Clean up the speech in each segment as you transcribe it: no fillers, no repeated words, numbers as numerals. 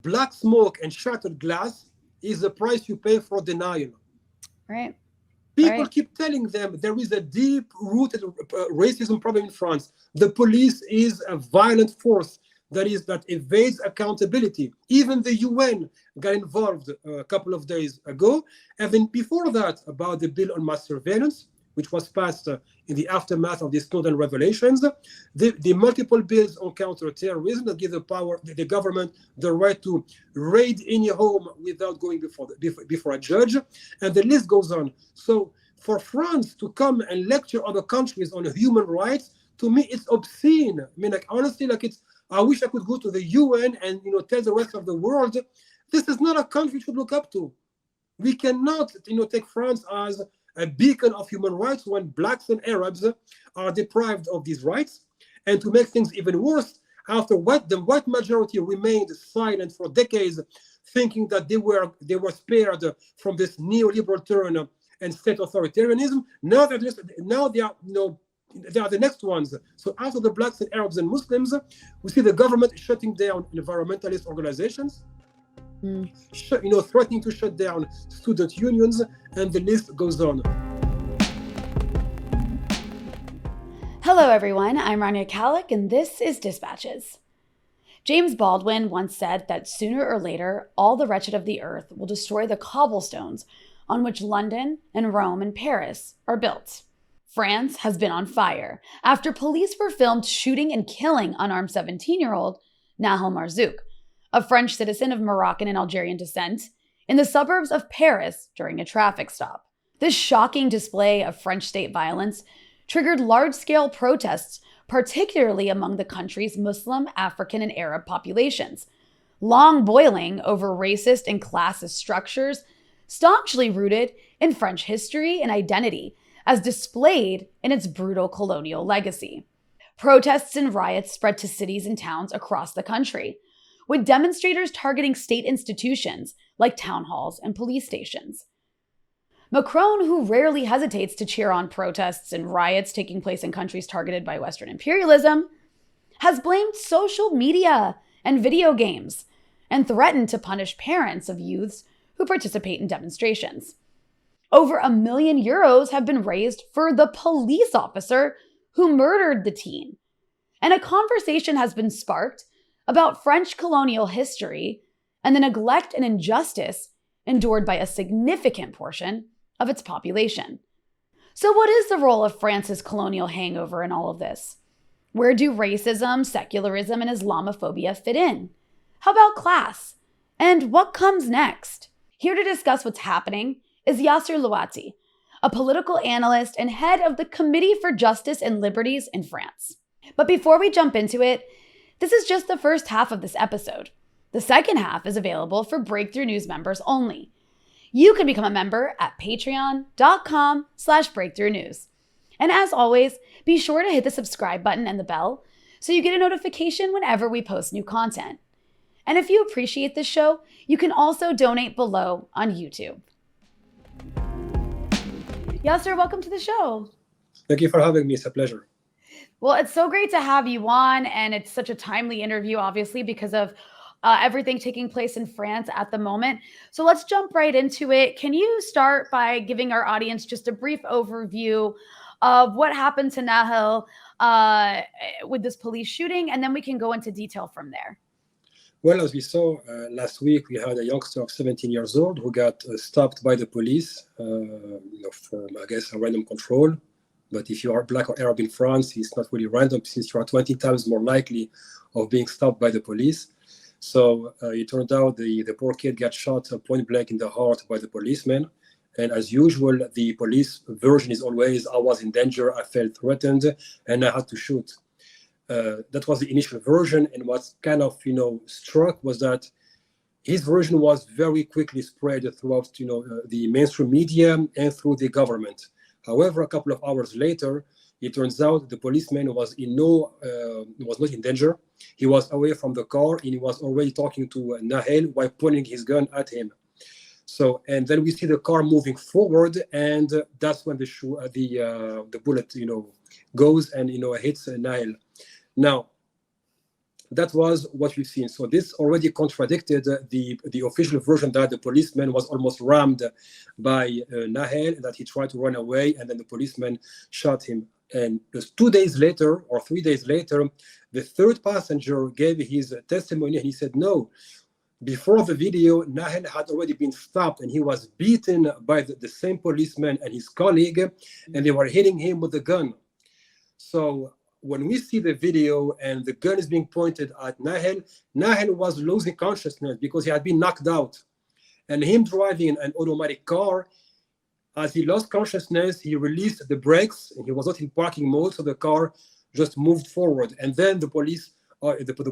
Black smoke and shattered glass is the price you pay for denial. Right. People keep telling them there is a deep-rooted racism problem in France. The police is a violent force that evades accountability. Even the UN got involved a couple of days ago. And then before that, about the bill on mass surveillance, which was passed in the aftermath of the Snowden revelations, the multiple bills on counterterrorism that give the government the right to raid any home without going before a judge, and the list goes on. So for France to come and lecture other countries on human rights, to me, it's obscene. I mean, like honestly, I wish I could go to the UN and tell the rest of the world, this is not a country we should look up to. We cannot take France as a beacon of human rights when blacks and Arabs are deprived of these rights. And to make things even worse, after the white majority remained silent for decades, thinking that they were spared from this neoliberal turn and state authoritarianism, now they are they are the next ones. So after the blacks and Arabs and Muslims, we see the government shutting down environmentalist organizations, threatening to shut down student unions, and the list goes on. Hello, everyone. I'm Rania Khalek, and this is Dispatches. James Baldwin once said that sooner or later, all the wretched of the earth will destroy the cobblestones on which London and Rome and Paris are built. France has been on fire after police were filmed shooting and killing unarmed 17-year-old Nahel Merzouk, a French citizen of Moroccan and Algerian descent, in the suburbs of Paris during a traffic stop. This shocking display of French state violence triggered large-scale protests, particularly among the country's Muslim, African, and Arab populations, long boiling over racist and classist structures staunchly rooted in French history and identity, as displayed in its brutal colonial legacy. Protests and riots spread to cities and towns across the country, with demonstrators targeting state institutions like town halls and police stations. Macron, who rarely hesitates to cheer on protests and riots taking place in countries targeted by Western imperialism, has blamed social media and video games and threatened to punish parents of youths who participate in demonstrations. Over €1 million have been raised for the police officer who murdered the teen. And a conversation has been sparked about French colonial history and the neglect and injustice endured by a significant portion of its population. So what is the role of France's colonial hangover in all of this? Where do racism, secularism, and Islamophobia fit in? How about class? And what comes next? Here to discuss what's happening is Yasser Louati, a political analyst and head of the Committee for Justice and Liberties in France. But before we jump into it, this is just the first half of this episode. The second half is available for Breakthrough News members only. You can become a member at patreon.com/breakthrough news. And as always, be sure to hit the subscribe button and the bell so you get a notification whenever we post new content. And if you appreciate this show, you can also donate below on YouTube. Yasser, welcome to the show. Thank you for having me. It's a pleasure. Well, it's so great to have you on, and it's such a timely interview, obviously, because of everything taking place in France at the moment. So let's jump right into it. Can you start by giving our audience just a brief overview of what happened to Nahel with this police shooting, and then we can go into detail from there? Well, as we saw last week, we had a youngster of 17 years old who got stopped by the police for, I guess, a random control. But if you are Black or Arab in France, it's not really random, since you are 20 times more likely of being stopped by the police. So it turned out the poor kid got shot point blank in the heart by the policeman. And as usual, the police version is always, I was in danger, I felt threatened, and I had to shoot. That was the initial version. And what's kind of, struck was that his version was very quickly spread throughout, the mainstream media and through the government. However, a couple of hours later, it turns out the policeman was not in danger. He was away from the car, and he was already talking to Nahel while pointing his gun at him. So, and then we see the car moving forward, and that's when the bullet, goes and hits Nahel. Now, That was what we've seen. So this already contradicted the official version that the policeman was almost rammed by Nahel, that he tried to run away, and then the policeman shot him. And just 2 days later, or 3 days later, the third passenger gave his testimony, and he said, no, before the video, Nahel had already been stopped, and he was beaten by the same policeman and his colleague, and they were hitting him with a gun. So when we see the video and the gun is being pointed at Nahel, Nahel was losing consciousness because he had been knocked out. And him driving an automatic car, as he lost consciousness, he released the brakes, and he was not in parking mode, so the car just moved forward. And then the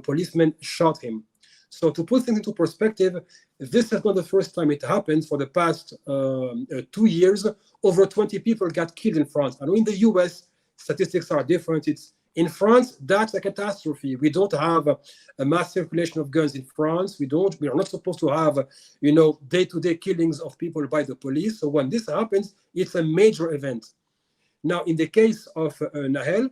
policeman shot him. So to put things into perspective, this is not the first time it happened. For the past 2 years, over 20 people got killed in France. I know in the US, statistics are different. In France, that's a catastrophe. We don't have a mass circulation of guns in France. We are not supposed to have, day-to-day killings of people by the police. So when this happens, it's a major event. Now, in the case of Nahel,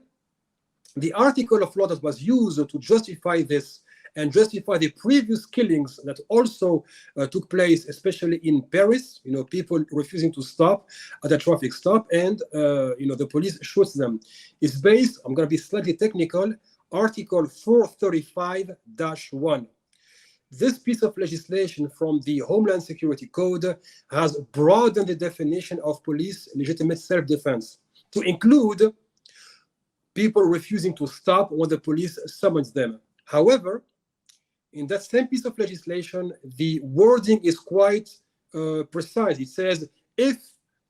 the article of law that was used to justify this and justify the previous killings that also took place, especially in Paris, people refusing to stop at a traffic stop, and the police shoots them. It's based, I'm going to be slightly technical, Article 435-1. This piece of legislation from the Homeland Security Code has broadened the definition of police legitimate self-defense to include people refusing to stop when the police summons them. However, in that same piece of legislation, the wording is quite precise. It says, if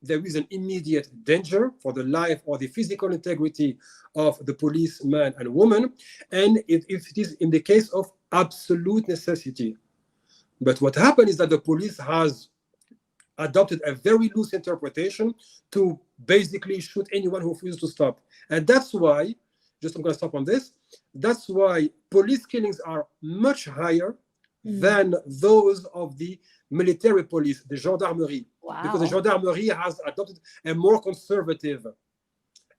there is an immediate danger for the life or the physical integrity of the policeman and woman, and if it is in the case of absolute necessity. But what happened is that the police has adopted a very loose interpretation to basically shoot anyone who refuses to stop. And that's why, I'm going to stop on this, that's why police killings are much higher than those of the military police, the gendarmerie. Wow. Because the gendarmerie has adopted a more conservative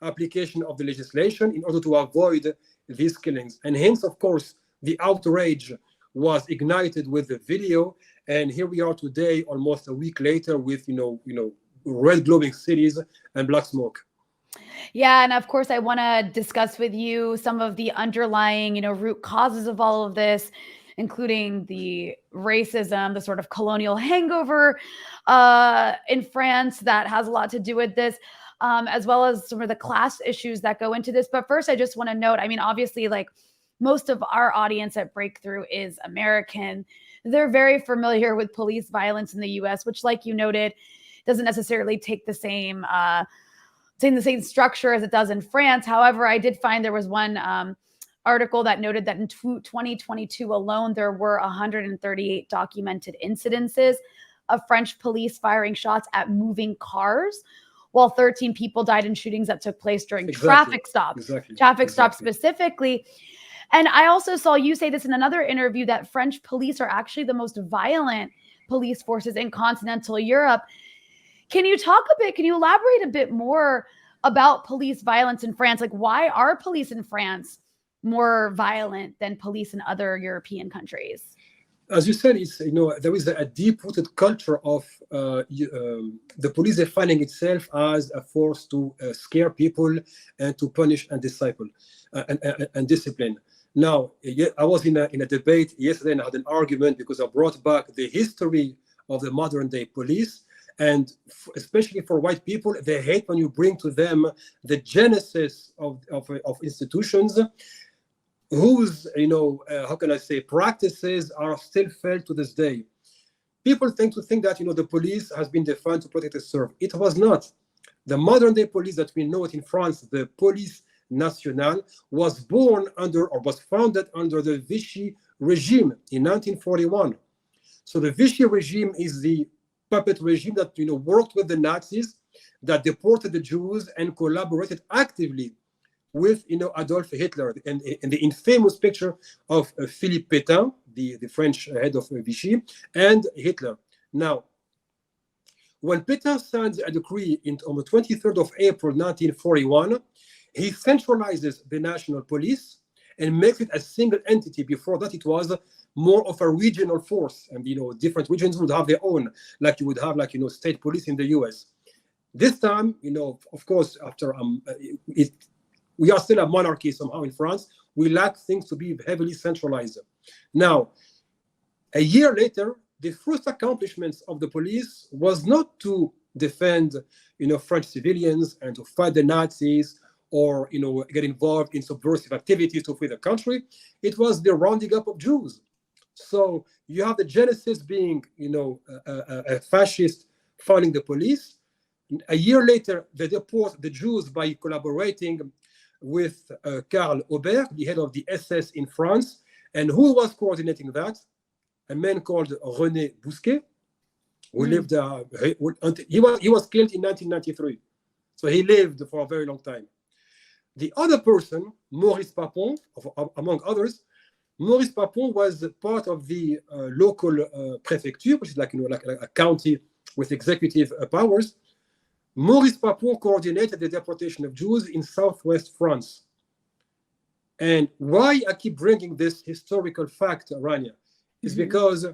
application of the legislation in order to avoid these killings. And hence, of course, the outrage was ignited with the video. And here we are today, almost a week later, with red glowing cities and black smoke. Yeah, and of course, I want to discuss with you some of the underlying, root causes of all of this, including the racism, the sort of colonial hangover in France that has a lot to do with this, as well as some of the class issues that go into this. But first, I just want to note, obviously, most of our audience at Breakthrough is American. They're very familiar with police violence in the US, which, like you noted, doesn't necessarily take the same structure as it does in France. However, I did find there was one article that noted that in 2022 alone, there were 138 documented incidences of French police firing shots at moving cars, while 13 people died in shootings that took place during traffic stops. Traffic stops specifically. And I also saw you say this in another interview, that French police are actually the most violent police forces in continental Europe. Can you elaborate a bit more about police violence in France? Why are police in France more violent than police in other European countries? As you said, there is a deep-rooted culture of the police defining itself as a force to scare people and to punish and disciple and discipline. Now, I was in a debate yesterday, and I had an argument because I brought back the history of the modern-day police. And especially for white people, they hate when you bring to them the genesis of institutions whose, practices are still felt to this day. People tend to think that, the police has been defined to protect and serve. It was not. The modern day police that we know it in France, the Police Nationale, was founded under the Vichy regime in 1941. So the Vichy regime is the puppet regime that worked with the Nazis, that deported the Jews and collaborated actively with Adolf Hitler. And the infamous picture of Philippe Pétain, the French head of Vichy, and Hitler. Now, when Pétain signs a decree on the 23rd of April 1941, he centralizes the national police and makes it a single entity. Before that, it was more of a regional force, and different regions would have their own, like you would have state police in the US. This time, of course, after we are still a monarchy somehow in France. We like things to be heavily centralized. Now, a year later, the first accomplishments of the police was not to defend, French civilians and to fight the Nazis or, get involved in subversive activities to free the country. It was the rounding up of Jews. So you have the Genesis being, a fascist fighting the police. A year later, they deport the Jews by collaborating with Karl Aubert, the head of the SS in France. And who was coordinating that? A man called René Bousquet, who lived. He was killed in 1993, so he lived for a very long time. The other person, Maurice Papon, among others, Maurice Papon was part of the local préfecture, which is like a county with executive powers. Maurice Papon coordinated the deportation of Jews in southwest France. And why I keep bringing this historical fact, Rania, is because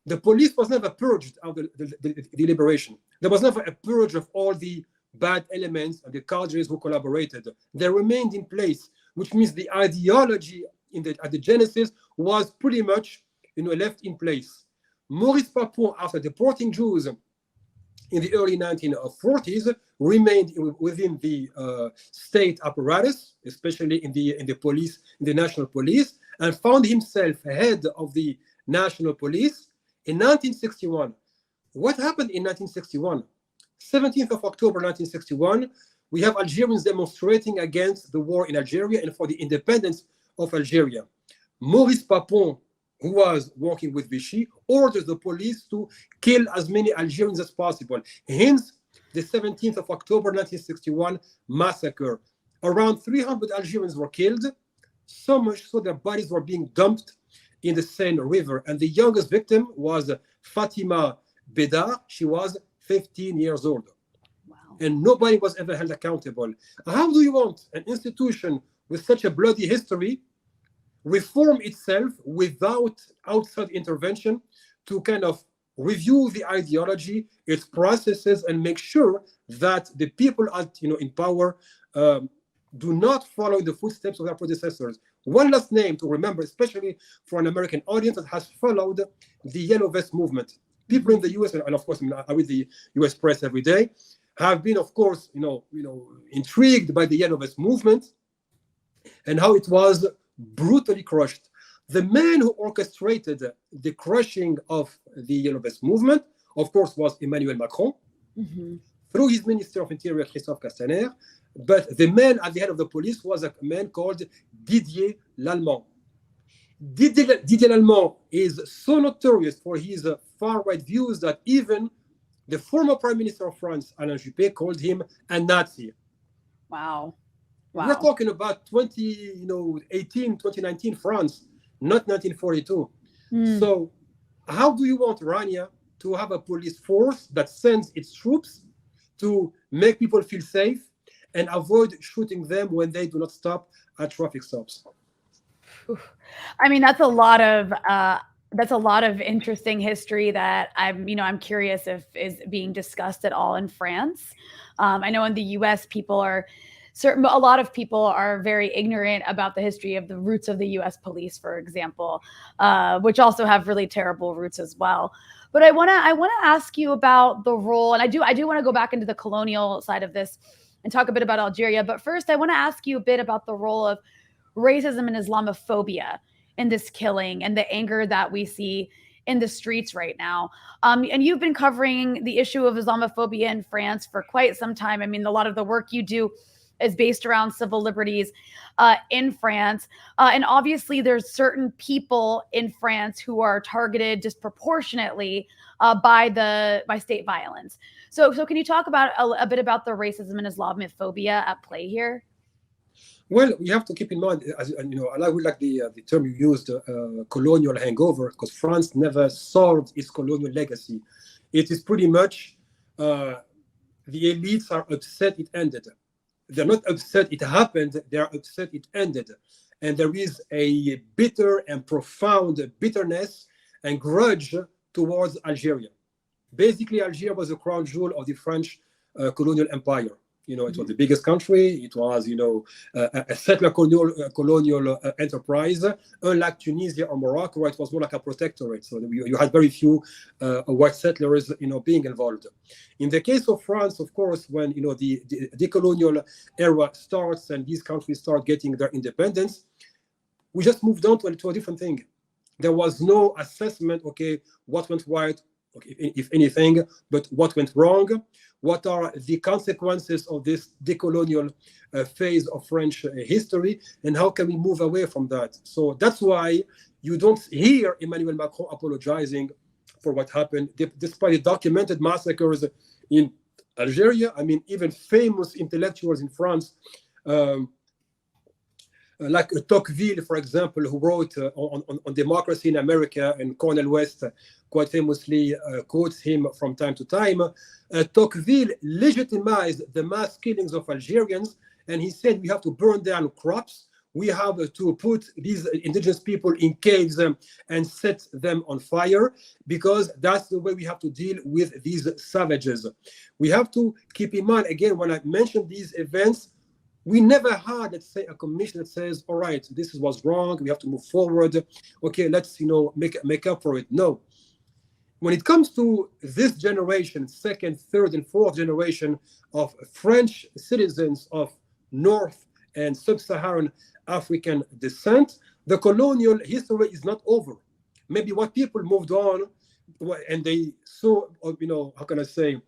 the police was never purged out of the liberation. There was never a purge of all the bad elements and the cadres who collaborated. They remained in place, which means the ideology at the Genesis was pretty much left in place. Maurice Papon, after deporting Jews in the early 1940s, remained within the state apparatus, especially in the police, in the national police, and found himself head of the national police in 1961. What happened in 1961? 17th of October 1961, we have Algerians demonstrating against the war in Algeria and for the independence of Algeria. Maurice Papon, who was working with Vichy, orders the police to kill as many Algerians as possible. Hence, the 17th of October 1961 massacre. Around 300 Algerians were killed, so much so their bodies were being dumped in the Seine River. And the youngest victim was Fatima Bedar. She was 15 years old. Wow. And nobody was ever held accountable. How do you want an institution with such a bloody history reform itself without outside intervention to kind of review the ideology, its processes, and make sure that the people in power do not follow the footsteps of their predecessors? One last name to remember, especially for an American audience that has followed the Yellow Vest movement. People in the US, and of course I read the US press every day, have been, of course, intrigued by the Yellow Vest movement and how it was brutally crushed. The man who orchestrated the crushing of the Yellow Vest movement, of course, was Emmanuel Macron, through his Minister of Interior, Christophe Castaner. But the man at the head of the police was a man called Didier Lallemand. Didier Lallemand is so notorious for his far-right views that even the former Prime Minister of France, Alain Juppé, called him a Nazi. Wow. We're talking about 2019 France, not 1942. So how do you want, Rania, to have a police force that sends its troops to make people feel safe and avoid shooting them when they do not stop at traffic stops? I mean, that's a lot of interesting history that I'm curious if is being discussed at all in France. I know in the US, a lot of people are very ignorant about the history of the roots of the US police, for example, which also have really terrible roots as well. But I want to ask you about the role, and I do want to go back into the colonial side of this and talk a bit about Algeria. But first, I want to ask you a bit about the role of racism and Islamophobia in this killing and the anger that we see in the streets right now. And you've been covering the issue of Islamophobia in France for quite some time. I mean, a lot of the work you do is based around civil liberties in France. And obviously there's certain people in France who are targeted disproportionately by state violence. So can you talk about a bit about the racism and Islamophobia at play here? Well, we have to keep in mind, I would like the term you used, colonial hangover, because France never solved its colonial legacy. It is pretty much the elites are upset it ended. They're not upset it happened, they're upset it ended. And there is a bitter and profound bitterness and grudge towards Algeria. Basically, Algeria was the crown jewel of the French colonial empire. It was the biggest country. It was, a settler colonial enterprise. Unlike Tunisia or Morocco, where it was more like a protectorate. So you had very few white settlers, being involved. In the case of France, of course, when the colonial era starts and these countries start getting their independence, we just moved on to a different thing. There was no assessment. Okay, what went right? Okay, if anything, but what went wrong? What are the consequences of this decolonial phase of French history, and how can we move away from that? So that's why you don't hear Emmanuel Macron apologizing for what happened, despite the documented massacres in Algeria. I mean, even famous intellectuals in France, like Tocqueville, for example, who wrote on democracy in America, and Cornel West quite famously quotes him from time to time. Tocqueville legitimized the mass killings of Algerians, and he said we have to burn down crops, we have to put these indigenous people in caves and set them on fire, because that's the way we have to deal with these savages. We have to keep in mind, again, when I mentioned these events, we never had, let's say, a commission that says, all right, this was wrong, we have to move forward. Okay, let's, make up for it. No. When it comes to this generation, second, third, and fourth generation of French citizens of North and Sub-Saharan African descent, the colonial history is not over. Maybe what people moved on, and they saw, how can I say,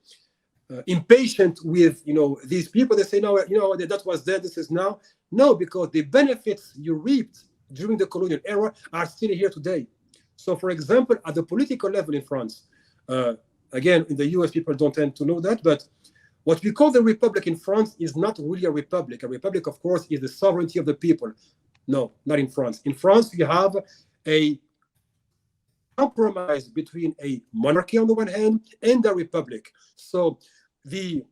impatient with these people. They say, no, that was then, this is now. No, because the benefits you reaped during the colonial era are still here today. So, for example, at the political level in France, again, in the US, people don't tend to know that, but what we call the republic in France is not really a republic. A republic, of course, is the sovereignty of the people. No, not in France. In France, you have a compromise between a monarchy on the one hand and a republic. So the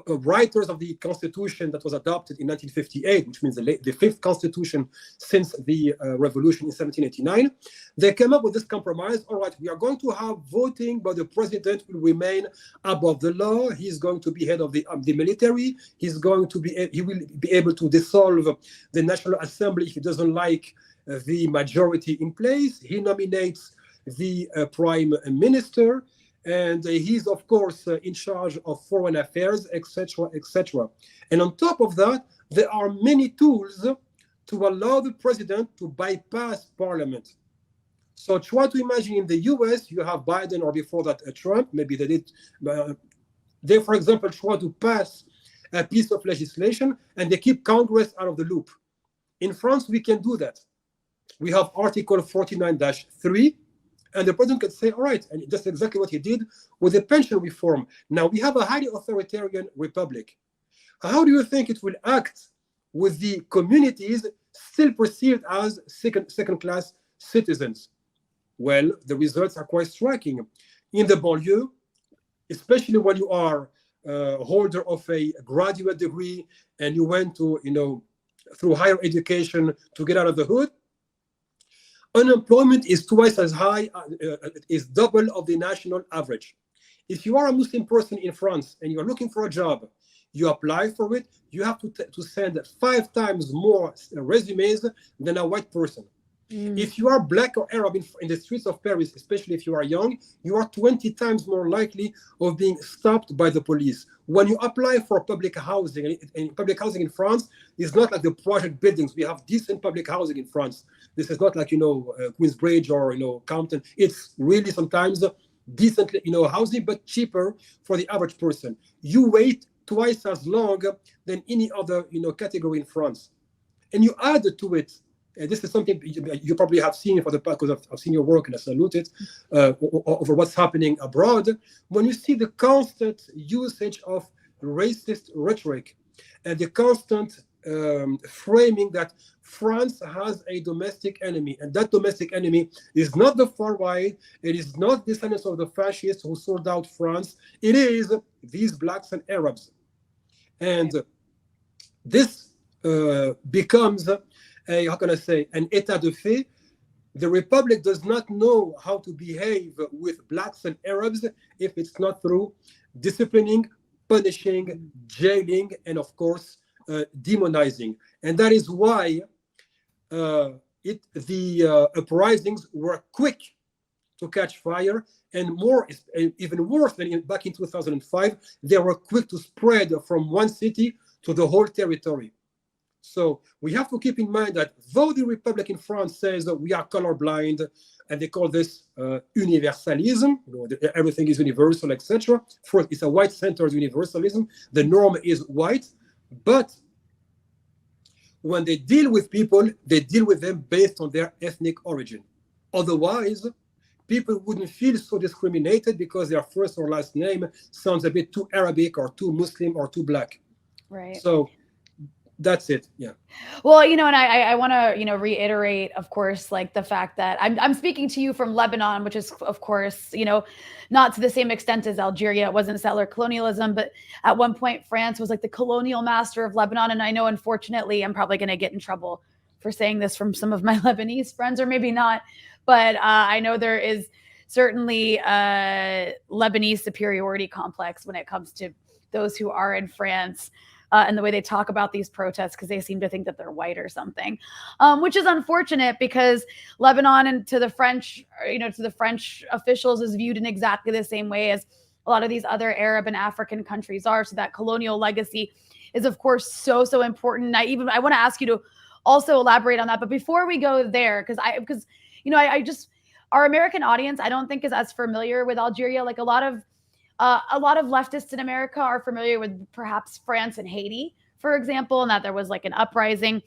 writers of the constitution that was adopted in 1958, which means the fifth constitution since the revolution in 1789, they came up with this compromise. All right, we are going to have voting, but the president will remain above the law. He's going to be head of the military. He will be able to dissolve the National Assembly if he doesn't like the majority in place. He nominates the prime minister, and he's, of course, in charge of foreign affairs, etc., etc. And on top of that, there are many tools to allow the president to bypass parliament. So try to imagine in the US, you have Biden, or before that, Trump. Maybe they did. They, for example, try to pass a piece of legislation, and they keep Congress out of the loop. In France, we can do that. We have Article 49-3, and the president can say, all right, and that's exactly what he did with the pension reform. Now, we have a highly authoritarian republic. How do you think it will act with the communities still perceived as second-class citizens? Well, the results are quite striking. In the banlieue, especially when you are a holder of a graduate degree and you went to, through higher education to get out of the hood, unemployment is twice as high, is double of the national average. If you are a Muslim person in France and you're looking for a job, you apply for it, you have to send 5 times more resumes than a white person. If you are Black or Arab in the streets of Paris, especially if you are young, you are 20 times more likely of being stopped by the police. When you apply for public housing, and public housing in France is not like the project buildings. We have decent public housing in France. This is not like, Queensbridge or, Compton. It's really sometimes decent, housing, but cheaper for the average person. You wait twice as long than any other, category in France. And you add to it, and this is something you probably have seen for the past, because I've seen your work and I salute it, over what's happening abroad. When you see the constant usage of racist rhetoric and the constant framing that France has a domestic enemy, and that domestic enemy is not the far right, it is not descendants of the fascists who sold out France, it is these Blacks and Arabs. And this becomes how can I say, an état de fait. The Republic does not know how to behave with blacks and Arabs if it's not through disciplining, punishing, jailing, and of course, demonizing. And that is why the uprisings were quick to catch fire, and more, even worse than back in 2005, they were quick to spread from one city to the whole territory. So we have to keep in mind that though the Republic in France says that we are colorblind, and they call this universalism, everything is universal, etc. First, it's a white-centered universalism. The norm is white, but when they deal with people, they deal with them based on their ethnic origin. Otherwise, people wouldn't feel so discriminated because their first or last name sounds a bit too Arabic or too Muslim or too black. Right. So that's it. Yeah. Well, and I want to, reiterate, of course, like the fact that I'm speaking to you from Lebanon, which is, of course, not to the same extent as Algeria. It wasn't settler colonialism, but at one point, France was like the colonial master of Lebanon. And I know, unfortunately, I'm probably going to get in trouble for saying this from some of my Lebanese friends, or maybe not. But I know there is certainly a Lebanese superiority complex when it comes to those who are in France. And the way they talk about these protests, because they seem to think that they're white or something, which is unfortunate because Lebanon and to the French officials is viewed in exactly the same way as a lot of these other Arab and African countries are. So that colonial legacy is, of course, so important. I want to ask you to also elaborate on that. But before we go there, because our American audience, I don't think is as familiar with Algeria. Like a lot of leftists in America are familiar with perhaps France and Haiti, for example, and that there was like an uprising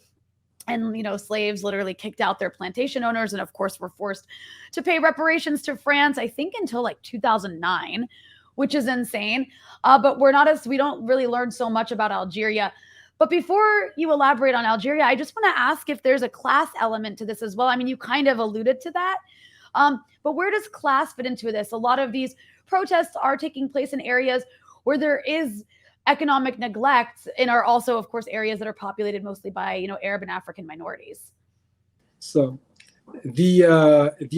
and, slaves literally kicked out their plantation owners and, of course, were forced to pay reparations to France, I think, until like 2009, which is insane. But we don't really learn so much about Algeria. But before you elaborate on Algeria, I just want to ask if there's a class element to this as well. I mean, you kind of alluded to that. But where does class fit into this? A lot of these protests are taking place in areas where there is economic neglect and are also, of course, areas that are populated mostly by, Arab and African minorities. So the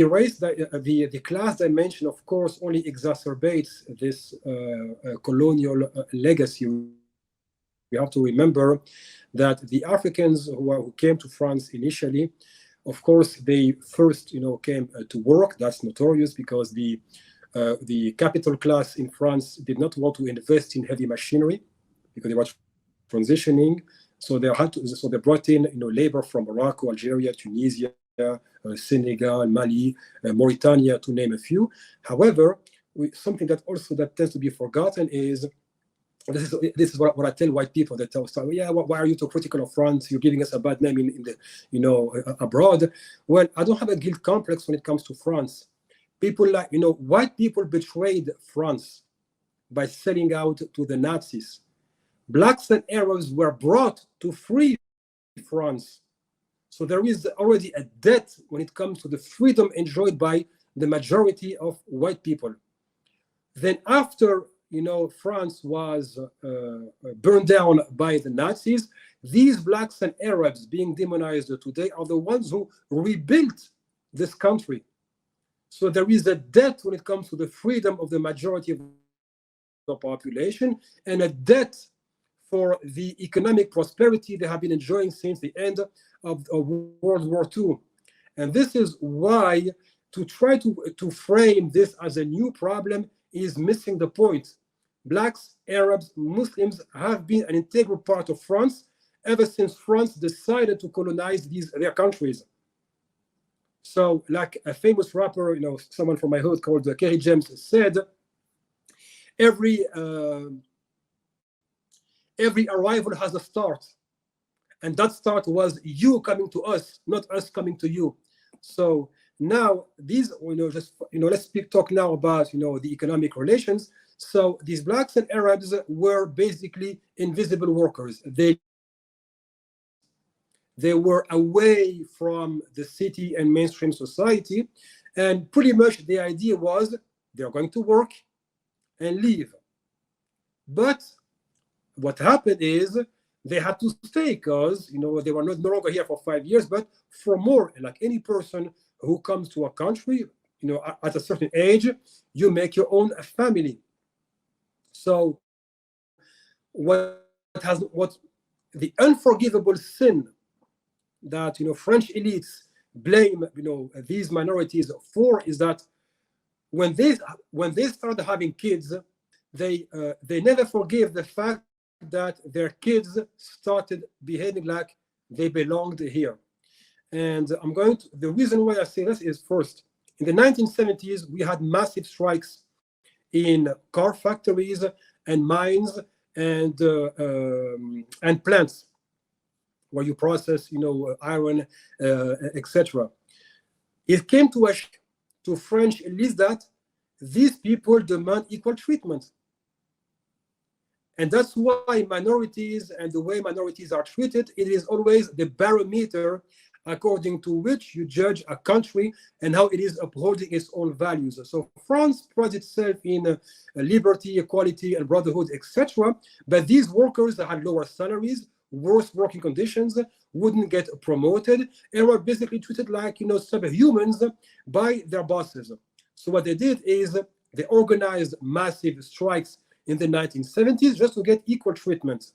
race, the class dimension, of course, only exacerbates this colonial legacy. We have to remember that the Africans who came to France initially, of course, they first, came to work. That's notorious because the capital class in France did not want to invest in heavy machinery because they were transitioning. So they brought in, labor from Morocco, Algeria, Tunisia, Senegal, Mali, Mauritania, to name a few. However, something that tends to be forgotten is this is what I tell white people. They tell, why are you so critical of France? You're giving us a bad name in the abroad. Well, I don't have a guilt complex when it comes to France. People white people betrayed France by selling out to the Nazis. Blacks and Arabs were brought to free France. So there is already a debt when it comes to the freedom enjoyed by the majority of white people. Then after, France was burned down by the Nazis, these blacks and Arabs being demonized today are the ones who rebuilt this country. So there is a debt when it comes to the freedom of the majority of the population and a debt for the economic prosperity they have been enjoying since the end of World War II. And this is why to try to frame this as a new problem is missing the point. Blacks, Arabs, Muslims have been an integral part of France ever since France decided to colonize their countries. So, like a famous rapper, someone from my hood called Kerry James said, every arrival has a start, and that start was you coming to us, not us coming to you. So now these, let's talk now about the economic relations. So these blacks and Arabs were basically invisible workers. They were away from the city and mainstream society. And pretty much the idea was they're going to work and leave. But what happened is they had to stay because, they were not no longer here for 5 years, but for more. And like any person who comes to a country, at a certain age, you make your own family. So what the unforgivable sin that French elites blame these minorities for is that when they started having kids, they never forgive the fact that their kids started behaving like they belonged here. And the reason why I say this is, first, in the 1970s, we had massive strikes in car factories and mines and plants where you process, iron, etc. It came to French elites that these people demand equal treatment. And that's why minorities and the way minorities are treated, it is always the barometer according to which you judge a country and how it is upholding its own values. So France prides itself in liberty, equality, and brotherhood, etc. But these workers that had lower salaries, worse working conditions, wouldn't get promoted, and were basically treated like subhumans by their bosses. So what they did is they organized massive strikes in the 1970s just to get equal treatment.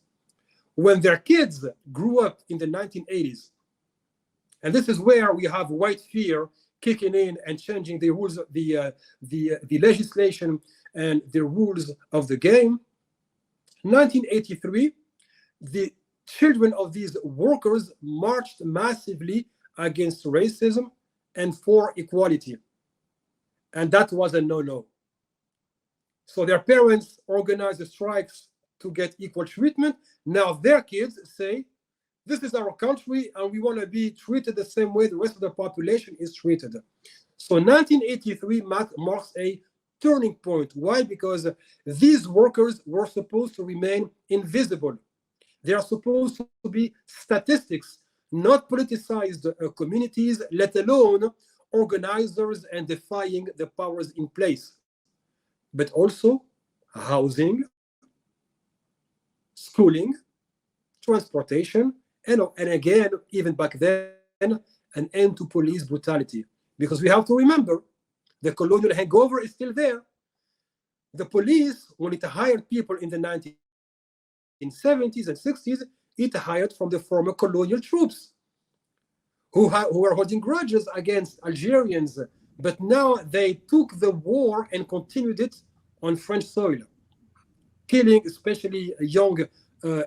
When their kids grew up in the 1980s, and this is where we have white fear kicking in and changing the rules, the legislation and the rules of the game. 1983, the children of these workers marched massively against racism and for equality. And that was a no-no. So their parents organized the strikes to get equal treatment. Now their kids say, this is our country and we want to be treated the same way the rest of the population is treated. So 1983 marks a turning point. Why? Because these workers were supposed to remain invisible. They are supposed to be statistics, not politicized communities, let alone organizers and defying the powers in place. But also housing, schooling, transportation, and again, even back then, an end to police brutality. Because we have to remember, the colonial hangover is still there. The police, when it hired people in the 1970s and 60s, it hired from the former colonial troops who are holding grudges against Algerians. But now they took the war and continued it on French soil, killing especially young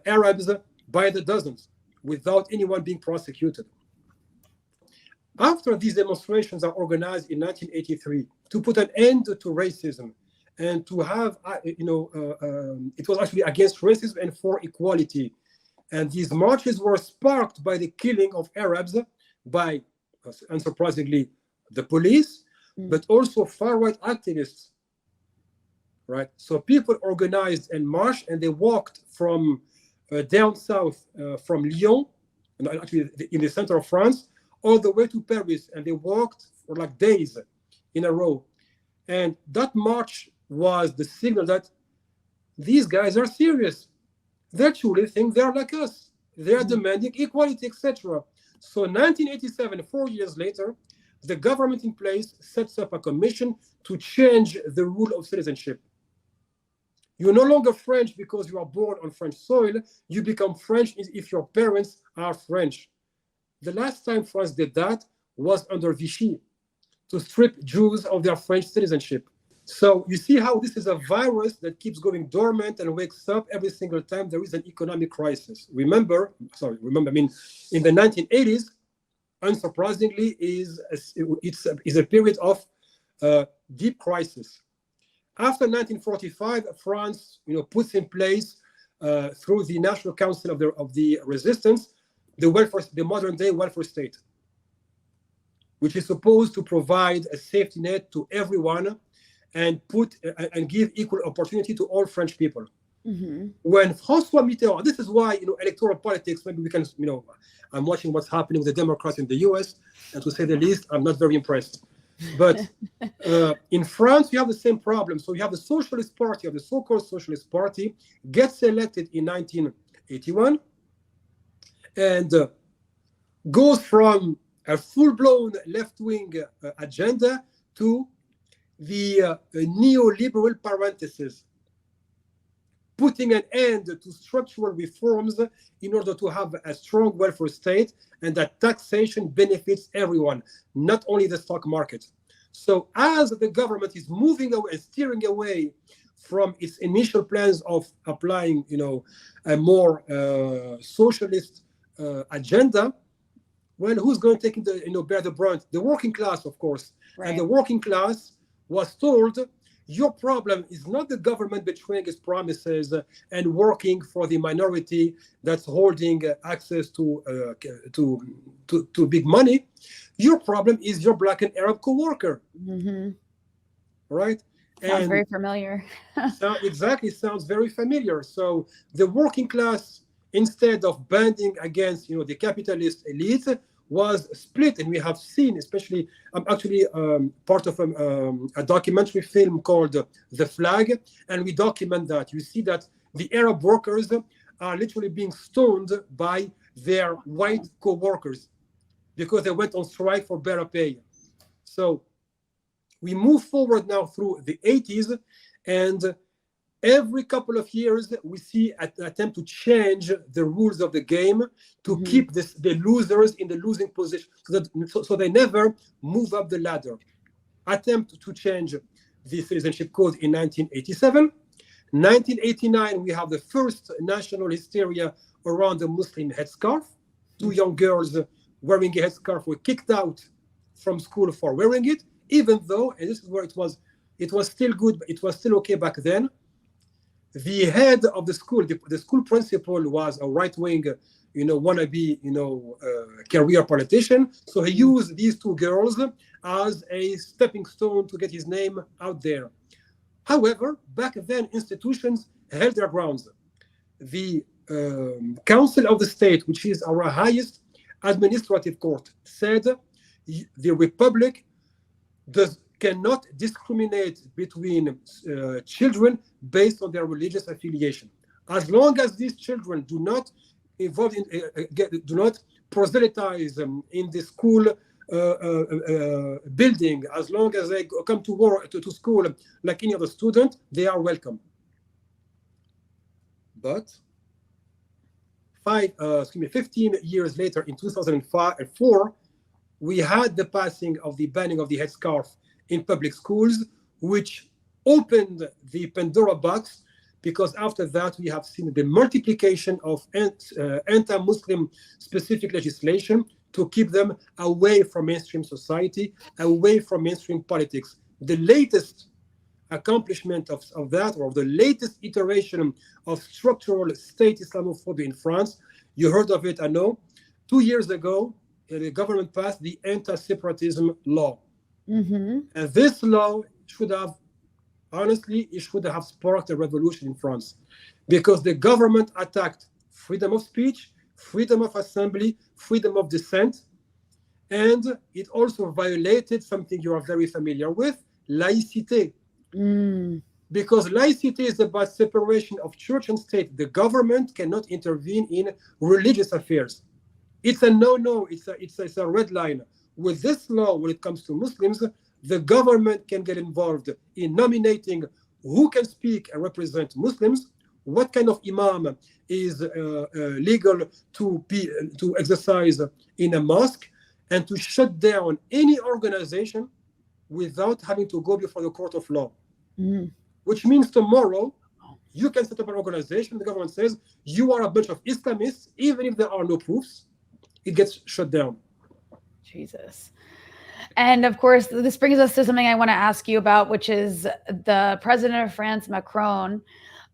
Arabs by the dozens without anyone being prosecuted. After these demonstrations are organized in 1983 to put an end to racism and to have, it was actually against racism and for equality. And these marches were sparked by the killing of Arabs by, unsurprisingly, the police, but also far-right activists, right? So people organized and marched, and they walked from down south, from Lyon, and actually in the center of France, all the way to Paris, and they walked for like days in a row. And that march was the signal that these guys are serious. They truly think they're like us. They are demanding equality, etc. So 1987, 4 years later, the government in place sets up a commission to change the rule of citizenship. You're no longer French because you are born on French soil. You become French if your parents are French. The last time France did that was under Vichy, to strip Jews of their French citizenship. So you see how this is a virus that keeps going dormant and wakes up every single time there is an economic crisis. In the 1980s, unsurprisingly, is a period of deep crisis. After 1945, France, puts in place through the National Council of the Resistance, the modern-day welfare state, which is supposed to provide a safety net to everyone and give equal opportunity to all French people. Mm-hmm. When François Mitterrand, this is why electoral politics. Maybe we can, I'm watching what's happening with the Democrats in the U.S., and to say the least, I'm not very impressed. But in France, you have the same problem. So you have the Socialist Party, or the so-called Socialist Party, gets elected in 1981. and goes from a full-blown left-wing agenda to the neoliberal parenthesis, putting an end to structural reforms in order to have a strong welfare state and that taxation benefits everyone, not only the stock market. So as the government is moving away and steering away from its initial plans of applying, a more socialist agenda, well, who's going to take bear the brunt? The working class, of course. Right. And the working class was told, your problem is not the government betraying its promises and working for the minority that's holding access to big money. Your problem is your Black and Arab co-worker. Mm-hmm. Right? Sounds very familiar. Exactly, sounds very familiar. So the working class, instead of banding against the capitalist elite, was split. And we have seen, especially, I'm actually part of a documentary film called The Flag, and we document that. You see that the Arab workers are literally being stoned by their white co-workers because they went on strike for better pay. So we move forward now through the 80s, and every couple of years, we see an attempt to change the rules of the game to keep the losers in the losing position, so they never move up the ladder. Attempt to change the citizenship code in 1987. 1989, we have the first national hysteria around the Muslim headscarf. 2 young girls wearing a headscarf were kicked out from school for wearing it, even though, and this is where it was still good, but it was still okay back then. The head of the school, the school principal, was a right-wing, wannabe, career politician. So he used these 2 girls as a stepping stone to get his name out there. However, back then, institutions held their grounds. The Council of the State, which is our highest administrative court, said the Republic cannot discriminate between children based on their religious affiliation. As long as these children do not involve do not proselytize in the school building, as long as they come to school like any other student, they are welcome. But 15 years later, in 2004, we had the passing of the banning of the headscarf in public schools, which opened the Pandora box, because after that we have seen the multiplication of anti-Muslim specific legislation to keep them away from mainstream society, away from mainstream politics. The latest accomplishment of that, or the latest iteration of structural state Islamophobia in France, you heard of it, I know. 2 years ago, the government passed the anti-separatism law. And this law should have sparked a revolution in France, because the government attacked freedom of speech, freedom of assembly, freedom of dissent, and it also violated something you are very familiar with, laïcité. Because laïcité is about separation of church and state. The government cannot intervene in religious affairs. It's a no-no, it's a red line. With this law, when it comes to Muslims, the government can get involved in nominating who can speak and represent Muslims, what kind of imam is legal to exercise in a mosque, and to shut down any organization without having to go before the court of law. Which means tomorrow, you can set up an organization, the government says, you are a bunch of Islamists, even if there are no proofs, it gets shut down. Jesus. And of course, this brings us to something I want to ask you about, which is the president of France, Macron,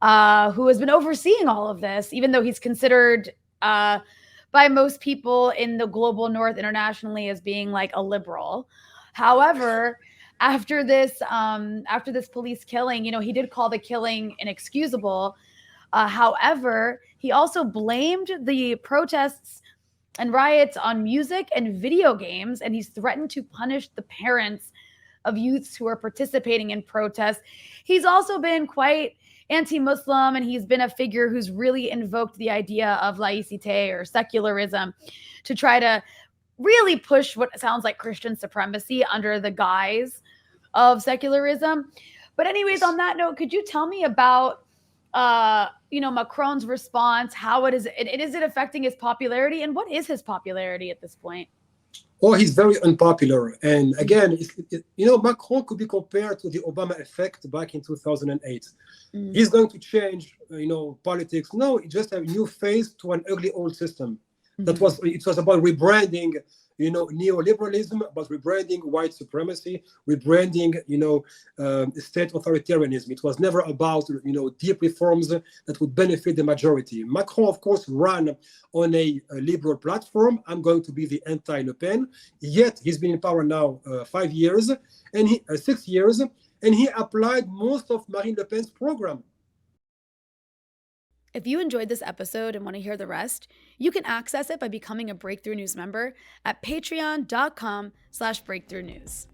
who has been overseeing all of this, even though he's considered by most people in the global north internationally as being like a liberal. However, after this police killing, he did call the killing inexcusable. However, he also blamed the protests and riots on music and video games, and he's threatened to punish the parents of youths who are participating in protests. He's also been quite anti-Muslim, and he's been a figure who's really invoked the idea of laïcité or secularism to try to really push what sounds like Christian supremacy under the guise of secularism. But anyways, on that note, could you tell me about Macron's response? How is it affecting his popularity, and what is his popularity at this point? Oh, he's very unpopular. And again, Macron could be compared to the Obama effect back in 2008. He's going to change, politics. No, he just a new face to an ugly old system. It was about rebranding, neoliberalism, about rebranding white supremacy, rebranding, state authoritarianism. It was never about, deep reforms that would benefit the majority. Macron, of course, ran on a liberal platform. I'm going to be the anti-Le Pen. Yet he's been in power now 5 years, and 6 years, and he applied most of Marine Le Pen's program. If you enjoyed this episode and want to hear the rest, you can access it by becoming a Breakthrough News member at patreon.com/breakthroughnews.